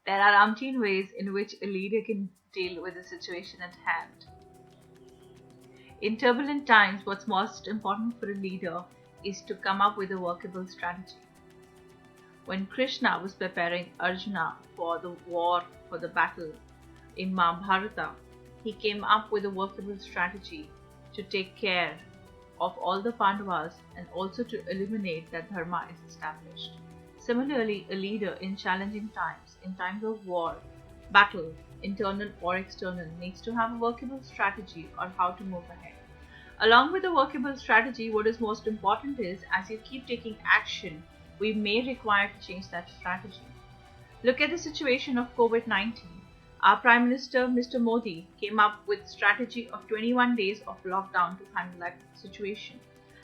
There are umpteen ways in which a leader can deal with the situation at hand. In turbulent times, what's most important for a leader is to come up with a workable strategy. When Krishna was preparing Arjuna for the war, for the battle in Mahabharata, he came up with a workable strategy to take care of all the Pandavas and also to eliminate that dharma is established. Similarly, a leader in challenging times, in times of war, battle, internal or external, needs to have a workable strategy on how to move ahead. Along with the workable strategy, what is most important is as you keep taking action, we may require to change that strategy. Look at the situation of COVID-19. Our Prime Minister, Mr. Modi, came up with strategy of 21 days of lockdown to handle that situation.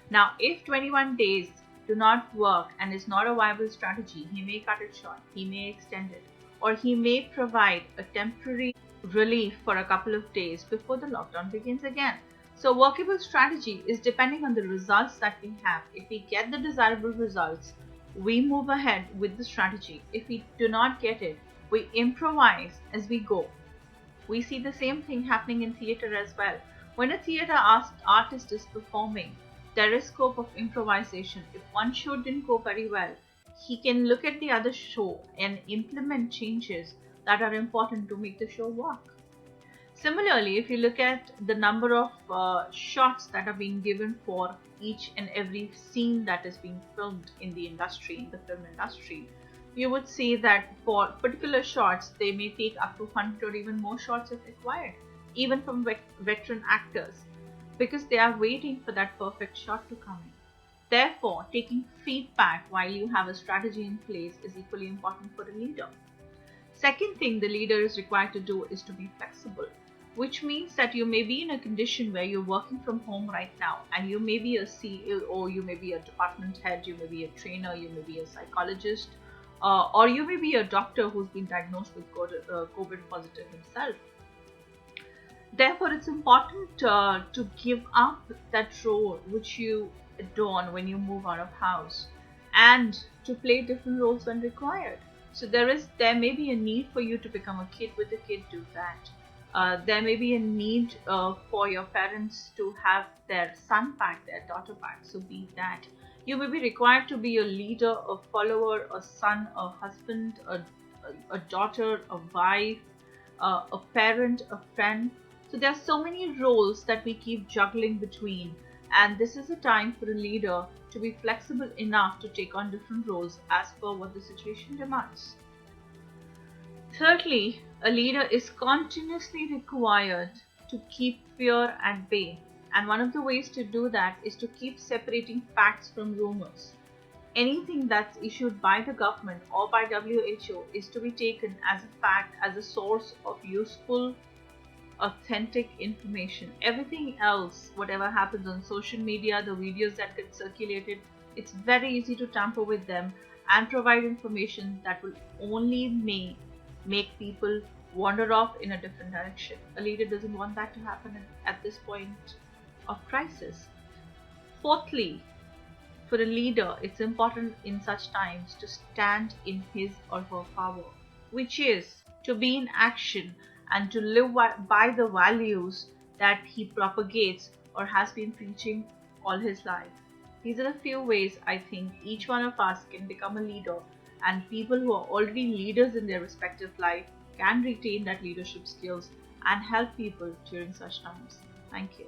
Now, if 21 days do not work and is not a viable strategy, he may cut it short, he may extend it, or he may provide a temporary relief for a couple of days before the lockdown begins again. So workable strategy is depending on the results that we have. If we get the desirable results, we move ahead with the strategy. If we do not get it, we improvise as we go. We see the same thing happening in theatre as well. When a theatre artist is performing, there is scope of improvisation. If one show didn't go very well, he can look at the other show and implement changes that are important to make the show work. Similarly, if you look at the number of shots that are being given for each and every scene that is being filmed in the industry, in the film industry, you would see that for particular shots, they may take up to 100 or even more shots if required, even from veteran actors, because they are waiting for that perfect shot to come in. Therefore, taking feedback while you have a strategy in place is equally important for a leader. Second thing the leader is required to do is to be flexible, which means that you may be in a condition where you're working from home right now and you may be a CEO, you may be a department head, you may be a trainer, you may be a psychologist, or you may be a doctor who's been diagnosed with COVID positive himself. Therefore, it's important to give up that role which you adorn when you move out of house and to play different roles when required. So there may be a need for you to become a kid with a kid, do that. There may be a need for your parents to have their son back, their daughter back, so be that. You may be required to be a leader, a follower, a son, a husband, a daughter, a wife, a parent, a friend. So there are so many roles that we keep juggling between, and this is a time for a leader to be flexible enough to take on different roles as per what the situation demands. Thirdly, a leader is continuously required to keep fear at bay, and one of the ways to do that is to keep separating facts from rumors. Anything that's issued by the government or by WHO is to be taken as a fact, as a source of useful, authentic information. Everything else, whatever happens on social media, the videos that get circulated, it's very easy to tamper with them and provide information that will only make people wander off in a different direction. A leader doesn't want that to happen at this point of crisis. Fourthly, for a leader, it's important in such times to stand in his or her power, which is to be in action and to live by the values that he propagates or has been preaching all his life. These are the few ways I think each one of us can become a leader, and people who are already leaders in their respective life can retain that leadership skills and help people during such times. Thank you.